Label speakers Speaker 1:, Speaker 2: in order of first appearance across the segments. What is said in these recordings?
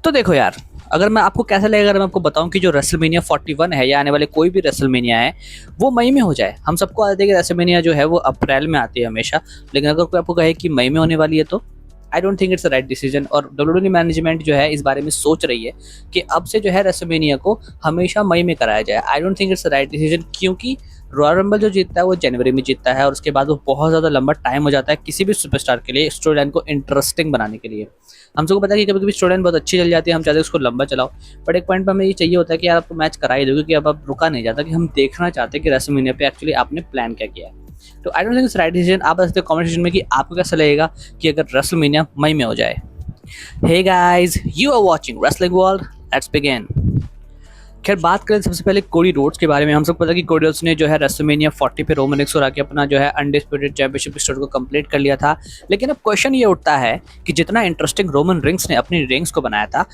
Speaker 1: तो देखो यार, अगर मैं आपको कैसा लगेगा अगर मैं आपको बताऊं कि जो रेसलमेनिया 41 है या आने वाले कोई भी रेसलमेनिया है वो मई में हो जाए। हम सबको आते हैं कि रेसलमेनिया जो है वो अप्रैल में आती है हमेशा, लेकिन अगर कोई आपको कहे कि मई में होने वाली है तो I don't think it's the right decision. और डब्ल्यूडब्ल्यूई मैनेजमेंट जो है इस बारे में सोच रही है कि अब से जो है रेसलमेनिया को हमेशा मई में कराया जाए। I don't think it's the right decision, क्योंकि रॉयल रंबल जो जीतता है वो जनवरी में जीतता है और उसके बाद वो बहुत ज़्यादा लंबा टाइम हो जाता है किसी भी सुपरस्टार के लिए स्टोरी लाइन को इंटरेस्टिंग बनाने के लिए। हम सबको पता है कि कभी कभी स्टोरी लाइन बहुत अच्छी चल जाती है, हम चाहते हैं उसको लंबा चलाओ, बट एक पॉइंट पर हमें ये चाहिए होता है कि यार आपको मैच करा ही दो, क्योंकि अब रुका नहीं जाता, कि हम देखना चाहते हैं कि रेसलमेनिया पे एक्चुअली आपने प्लान क्या किया है। तो I don't think it's right decision. आप बता सकते हो कमेंट सेक्शन में कि आपको कैसा लगेगा कि अगर रेसलमेनिया मई में हो जाए। Hey guys, you are watching wrestling world, let's begin. खैर बात करें सबसे पहले कोडी रोड्स के बारे में। हम सबको पता है कि कोडी रोड्स ने जो है रेसलमेनिया 40 पे रोमन रिंग्स को आके अपना जो है अनडिस्प्यूटेड चैंपियनशिप स्टोरी को कंप्लीट कर लिया था। लेकिन अब क्वेश्चन ये उठता है कि जितना इंटरेस्टिंग रोमन रिंग्स ने अपनी रिंग्स को बनाया था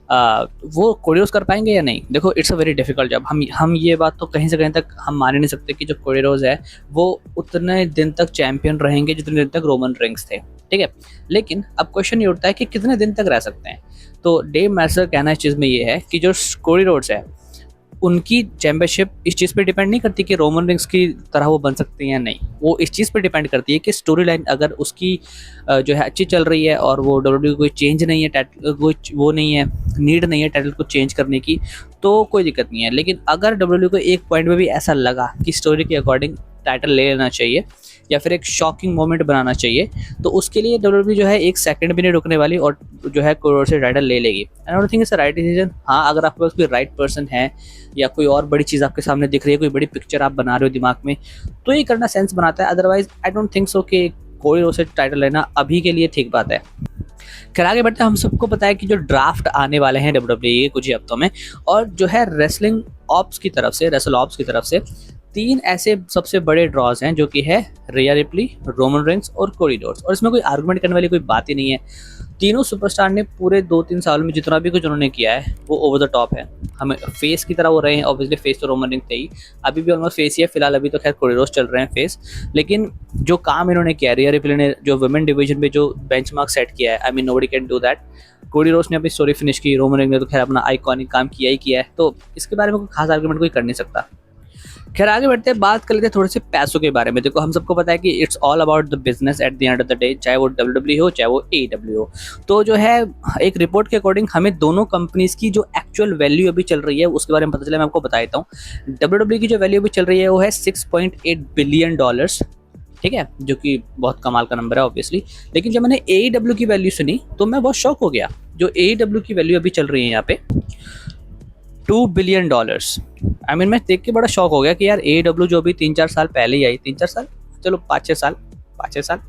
Speaker 1: वो कोडी रोड्स कर पाएंगे या नहीं। देखो, it's a very difficult job. हम ये बात तो कहीं से कहीं तक हम मान ही नहीं सकते कि जो कोडी रोड्स है वो उतने दिन तक चैंपियन रहेंगे जितने दिन तक रोमन रिंग्स थे, ठीक है। लेकिन अब क्वेश्चन ये उठता है कि कितने दिन तक रह सकते हैं। तो डेव मैल्सर कहना इस चीज़ में ये है कि जो कोडी रोड्स है उनकी चैंपियनशिप इस चीज़ पे डिपेंड नहीं करती कि रोमन रिंग्स की तरह वो बन सकते हैं या नहीं। वो इस चीज़ पे डिपेंड करती है कि स्टोरी लाइन अगर उसकी जो है अच्छी चल रही है और वो डब्ल्यूडब्ल्यूई कोई चेंज नहीं है, कोई वो नहीं है, नीड नहीं है टाइटल को चेंज करने की, तो कोई दिक्कत नहीं है। लेकिन अगर डब्ल्यूडब्ल्यूई को एक पॉइंट में भी ऐसा लगा कि स्टोरी के अकॉर्डिंग टाइटल ले लेना चाहिए या फिर एक शॉकिंग मोमेंट बनाना चाहिए, तो उसके लिए डब्ल्यूडब्ल्यूई जो है एक सेकंड भी नहीं रुकने वाली और जो है कोई से टाइटल ले लेगी। I don't think it's a right decision. हाँ, अगर आपके पास कोई राइट पर्सन है या कोई और बड़ी चीज़ आपके सामने दिख रही है, कोई बड़ी पिक्चर आप बना रहे हो दिमाग में, तो ये करना सेंस बनाता है। Otherwise I don't think so कि कोई से टाइटल लेना अभी के लिए ठीक बात है। खैर आगे बढ़ते हैं। हम सबको पता है कि जो ड्राफ्ट आने वाले हैं डब्ल्यूडब्ल्यूई के कुछ ही हफ्तों में, और जो है रेसलिंग ऑप्स की तरफ से, रेसल ऑप्स की तरफ से 3 ऐसे सबसे बड़े ड्रॉज हैं जो कि है रिया रिप्ली, रोमन रेंस और कोडी रोड्स। और इसमें कोई आर्गुमेंट करने वाली कोई बात ही नहीं है। तीनों सुपरस्टार ने पूरे 2-3 साल में जितना भी कुछ उन्होंने किया है वो ओवर द टॉप है। हमें फेस की तरह वो रहे हैं। ऑब्वियसली फेस तो रोमन रेंस थे ही, अभी भी ऑलमोस्ट फेस ही है। फिलहाल अभी तो खैर कोडी रोड्स चल रहे हैं फेस। लेकिन जो काम इन्होंने किया, रिया रिप्ली ने जो वुमेन डिवीजन पे जो बेंचमार्क सेट किया है, I mean nobody can do that. Cody Rhodes ने अपनी स्टोरी फिनिश की, रोमन रेंस ने तो खैर अपना आइकॉनिक काम किया ही किया है, तो इसके बारे में कोई खास आर्गुमेंट कोई कर नहीं सकता। खैर आगे बढ़ते हैं, बात कर लेते हैं थोड़े से पैसों के बारे में। देखो, हम सबको पता है कि it's all about the business at the end of the day, चाहे वो डब्ल्यूडब्ल्यूई हो चाहे वो एडब्ल्यू हो। तो जो है एक रिपोर्ट के अकॉर्डिंग हमें दोनों कंपनीज की जो एक्चुअल वैल्यू अभी चल रही है उसके बारे में पता चला। मैं आपको बता देता हूँ। डब्ल्यूडब्ल्यूई की जो वैल्यू अभी चल रही है वो है $6.8 बिलियन, ठीक है, जो कि बहुत कमाल का नंबर है ऑब्वियसली। लेकिन जब मैंने एडब्ल्यू की वैल्यू सुनी तो मैं बहुत शॉक हो गया। जो एडब्ल्यू की वैल्यू अभी चल रही है यहाँ पे $2 बिलियन। आई मीन मैं देख के बड़ा शॉक हो गया कि यार एडब्ल्यू जो अभी 3-4 साल पहले ही आई, 3-4 साल, चलो 5-6 साल,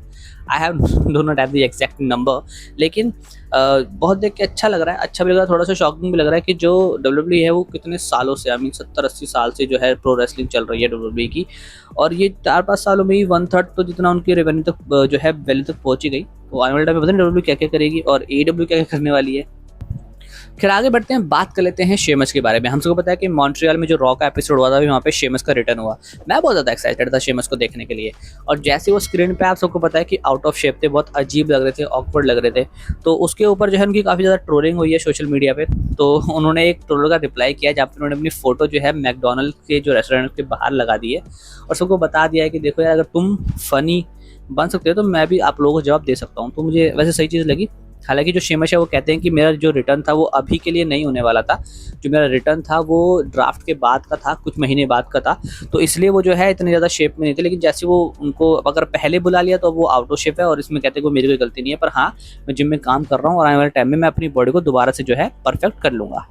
Speaker 1: I have do not have the exact number, लेकिन बहुत देख के अच्छा लग रहा है। अच्छा भी लग रहा है, थोड़ा सा शॉकिंग भी लग रहा है कि जो डब्ल्यूडब्ल्यूई है वो कितने सालों से, आई मीन 70-80 साल से जो है प्रो रेसलिंग चल रही है डब्ल्यूडब्ल्यूई की, और ये 4-5 सालों में ही 1/3 तो जितना उनकी रेवेन्यू तक जो है वैल्यू तक पहुंची गई। तो आने वाले टाइम में पता नहीं डब्ल्यूडब्ल्यूई क्या क्या करेगी और एडब्ल्यू क्या क्या करने वाली है। खैर आगे बढ़ते हैं, बात कर लेते हैं शेमस के बारे में। हम सबको पता है कि मॉन्ट्रियल में जो रॉ का एपिसोड हुआ था वहाँ पे शेमस का रिटर्न हुआ। मैं बहुत ज़्यादा एक्साइटेड था शेमस को देखने के लिए, और जैसे वो स्क्रीन पे आप सबको पता है कि आउट ऑफ शेप थे, बहुत अजीब लग रहे थे, ऑकवर्ड लग रहे थे। तो उसके ऊपर जो है उनकी काफ़ी ज़्यादा ट्रोलिंग हुई है सोशल मीडिया पर। तो उन्होंने एक ट्रोलर का रिप्लाई किया जहाँ पर उन्होंने अपनी फोटो जो है मैकडोनल्ड के जो रेस्टोरेंट के बाहर लगा दी है और सबको बता दिया है कि देखो यार, अगर तुम फनी बन सकते हो तो मैं भी आप लोगों को जवाब दे सकता हूँ। तो मुझे वैसे सही चीज़ लगी। हालांकि जो शेमस है वो कहते हैं कि मेरा जो रिटर्न था वो अभी के लिए नहीं होने वाला था। जो मेरा रिटर्न था वो ड्राफ्ट के बाद का था, कुछ महीने बाद का था, तो इसलिए वो जो है इतनी ज़्यादा शेप में नहीं थे। लेकिन जैसे वो उनको अगर पहले बुला लिया तो वो आउट ऑफ शेप है, और इसमें कहते हैं कि मेरी कोई गलती नहीं है। पर हाँ, मैं जिम में काम कर रहा हूँ और आने वाले टाइम में मैं अपनी बॉडी को दोबारा से जो है परफेक्ट कर लूँगा।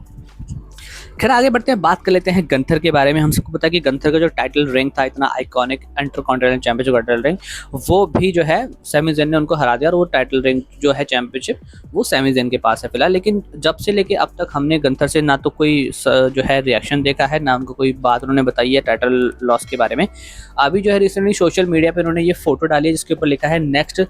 Speaker 1: खैर आगे बढ़ते हैं, बात कर लेते हैं गंथर के बारे में। हम सबको पता है कि गंथर का जो टाइटल रिंग था, इतना iconic intercontinental championship title ring, वो भी जो है सैमी ज़ेन ने उनको हरा दिया, और वो टाइटल रिंग जो है चैंपियनशिप वो सैमी ज़ेन के पास है फिलहाल। लेकिन जब से लेके अब तक हमने गंथर से ना तो कोई जो है रिएक्शन देखा है, ना उनको कोई बात उन्होंने बताई है टाइटल लॉस के बारे में। अभी जो है रिसेंटली सोशल मीडिया पर उन्होंने ये फोटो डाली है जिसके ऊपर लिखा है नेक्स्ट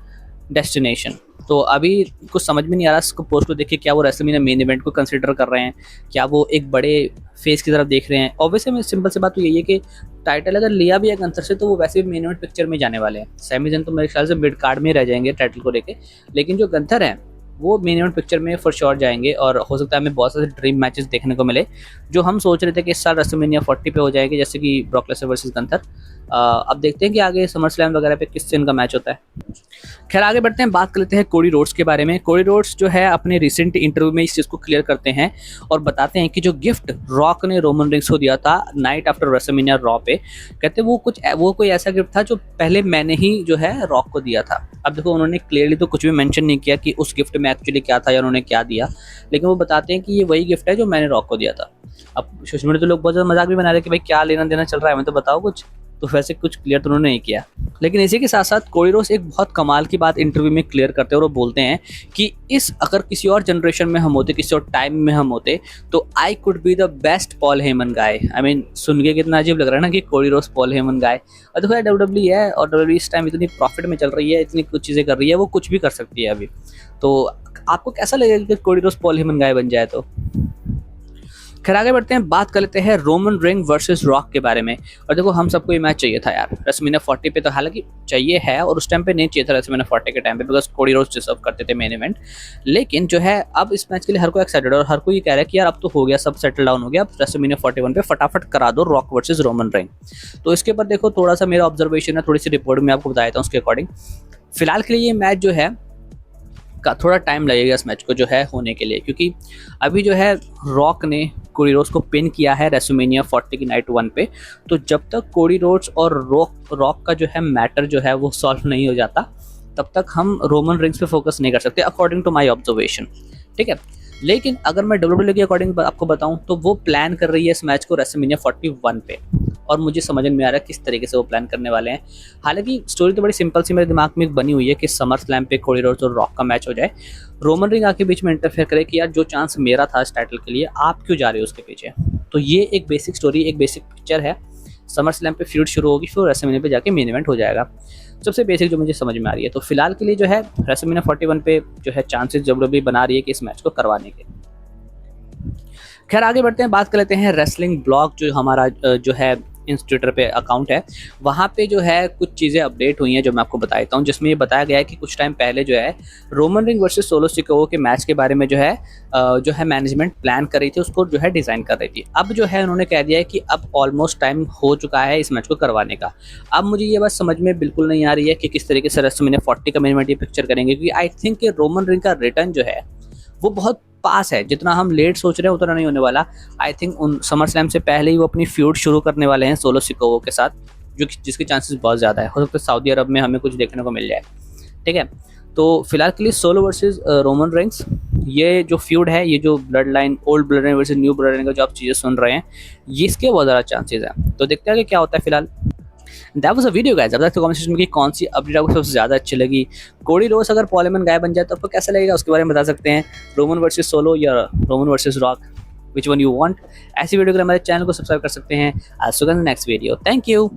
Speaker 1: डेस्टिनेशन। तो अभी कुछ समझ में नहीं आ रहा इसको पोस्ट को देख के, क्या वो रेसलमेनिया मेन इवेंट को कंसीडर कर रहे हैं, क्या वो एक बड़े फेस की तरफ देख रहे हैं। ऑब्वियसली में सिंपल सी बात तो यही है कि टाइटल अगर लिया भी है गंथर से तो वो वैसे भी मेन इवेंट पिक्चर में जाने वाले हैं। सैमी ज़ेन तो मेरे ख्याल से मिड कार्ड में रह जाएंगे टाइटल को लेके। लेकिन जो गंथर है वो मेन इवेंट पिक्चर में फॉर श्योर जाएंगे और हो सकता है हमें बहुत सारे ड्रीम मैचेस देखने को मिले जो हम सोच रहे थे कि इस साल रेसलमेनिया 40 पे हो जाएंगे, जैसे कि ब्रॉक लेसनर वर्सेस गंथर। अब देखते हैं कि आगे समर स्लैम वगैरह पे किससे इनका मैच होता है। खैर आगे बढ़ते हैं, बात कर लेते हैं कोडी रोड्स के बारे में। कोडी रोड्स जो है अपने रिसेंट इंटरव्यू में इस चीज़ को क्लियर करते हैं और बताते हैं कि जो गिफ्ट रॉक ने रोमन रिंग्स को दिया था नाइट आफ्टर रेसलमेनिया रॉ पे, कहते वो कोई ऐसा गिफ्ट था जो पहले मैंने ही जो है रॉक को दिया था। अब देखो उन्होंने क्लियरली तो कुछ भी मेंशन नहीं किया कि उस गिफ्ट में एक्चुअली क्या था या उन्होंने क्या दिया, लेकिन वो बताते हैं कि ये वही गिफ्ट है जो मैंने रॉक को दिया था। अब सोशल मीडिया तो लोग बहुत ज़्यादा मजाक भी बना रहे हैं कि भाई क्या लेना देना चल रहा है, हमें तो बताओ कुछ। तो वैसे कुछ क्लियर तो उन्होंने नहीं किया, लेकिन इसी के साथ साथ कोडी रोड्स एक बहुत कमाल की बात इंटरव्यू में क्लियर करते हैं और वो बोलते हैं कि अगर किसी और जनरेशन में हम होते, किसी और टाइम में हम होते, तो I could be the best Paul Heyman guy. I mean सुन के कितना अजीब लग रहा है ना कि कोडी रोड्स पॉल हेमन गाय। और देखो डब्ल्यूडब्ल्यू है और डब्ल्यूडब्ल्यू इस टाइम इतनी प्रॉफिट में चल रही है, इतनी कुछ चीज़ें कर रही है, वो कुछ भी कर सकती है अभी। तो आपको कैसा लगेगा कि कोडी रोड्स पॉल हेमन गाय बन जाए तो? खैर आगे बढ़ते हैं, बात कर लेते हैं रोमन रिंग वर्सेस रॉक के बारे में। और देखो हम सबको ये मैच चाहिए था यार रेसलमेनिया 40 पे, तो हालांकि चाहिए है और उस टाइम पे नहीं चाहिए था रेसलमेनिया 40 के टाइम पे, बिकॉज कोडी रोड्स डिजर्व करते थे मेन इवेंट। लेकिन जो है अब इस मैच के लिए हर कोई एक्साइटेड है और हर कोई ये कह रहा है कि यार अब तो हो गया, सब सेटल डाउन हो गया, अब रेसलमेनिया 41 पे फटाफट करा दो रॉक वर्सेस रोमन रिंग। तो इसके ऊपर देखो थोड़ा सा मेरा ऑब्जर्वेशन है, थोड़ी सी रिपोर्ट में आपको बताया था उसके अकॉर्डिंग। फिलहाल के लिए ये मैच जो है का थोड़ा टाइम लगेगा इस मैच को जो है होने के लिए, क्योंकि अभी जो है रॉक ने कोडी रोड्स को पिन किया है रेसलमेनिया 40 की नाइट 1 पे। तो जब तक कोडी रोड्स और रॉक का जो है मैटर जो है वो सॉल्व नहीं हो जाता, तब तक हम रोमन रिंग्स पे फोकस नहीं कर सकते अकॉर्डिंग टू माय ऑब्जर्वेशन, ठीक है। लेकिन अगर मैं डब्ल्यूडब्ल्यू के अकॉर्डिंग आपको बताऊं तो वो प्लान कर रही है इस मैच को रेसलमेनिया 41 पे, और मुझे समझ में आ रहा है किस तरीके से वो प्लान करने वाले हैं। हालांकि स्टोरी तो बड़ी सिंपल सी मेरे दिमाग में बनी हुई है कि समर स्लैम पे कोडी रोड्स और रॉक का मैच हो जाए, रोमन रिंग आके बीच में इंटरफेयर करे कि यार जो चांस मेरा था इस टाइटल के लिए आप क्यों जा रहे हो उसके पीछे। तो ये एक बेसिक स्टोरी, एक बेसिक पिक्चर है। समर स्लैम पे फ्यूड शुरू होगी, फिर रेसलमेनिया पे जाके मेन इवेंट हो जाएगा। सबसे बेसिक जो मुझे समझ में आ रही है। तो फिलहाल के लिए जो है रेसलमेनिया 41 पे जो है चांसेस डब्ल्यूडब्ल्यू बना रही है कि इस मैच को करवाने के। खैर आगे बढ़ते हैं, बात कर लेते हैं रेसलिंग ब्लॉग जो हमारा जो है ट्विटर पे अकाउंट है, वहाँ पे जो है कुछ चीज़ें अपडेट हुई हैं जो मैं आपको बता देता हूँ, जिसमें ये बताया गया है कि कुछ टाइम पहले जो है Roman ring versus solo Sikoa के मैच के बारे में जो है मैनेजमेंट प्लान कर रही थी, उसको जो है डिज़ाइन कर रही थी। अब जो है उन्होंने कह दिया है कि अब ऑलमोस्ट टाइम हो चुका है इस मैच को करवाने का। अब मुझे ये बात समझ में बिल्कुल नहीं आ रही है कि किस तरीके से रेसलमेनिया 40 का मेन इवेंट ये पिक्चर करेंगे, क्योंकि आई थिंक कि रोमन रिंग का रिटर्न जो है वो बहुत पास है, जितना हम लेट सोच रहे हैं उतना नहीं होने वाला। आई थिंक उन समर स्लैम से पहले ही वो अपनी फ्यूड शुरू करने वाले हैं सोलो सिकोआ के साथ, जिसके चांसेस बहुत ज़्यादा है। हो सकता है सऊदी अरब में हमें कुछ देखने को मिल जाए, ठीक है। तो फिलहाल के लिए सोलो वर्सेस रोमन रिंग्स ये जो फ्यूड है, ये जो blood line, old blood line versus new blood line का जो आप चीज़ें सुन रहे हैं, ये इसके बहुत ज़्यादा चांसेस हैं। तो देखते हैं कि क्या होता है। फिलहाल that was a video guys. अब तक तो कमेंट सेक्शन में कि कौन सी अपडेट आपको सबसे ज़्यादा अच्छी लगी। कोडी रोड्स अगर पॉल हेमन गाय बन जाए तो आपको कैसा लगेगा उसके बारे में बता सकते हैं। रोमन वर्सेस सोलो या Roman versus Rock, which one you want. ऐसी वीडियो के लिए हमारे चैनल को सब्सक्राइब कर सकते हैं। I see you in the next video. Thank you.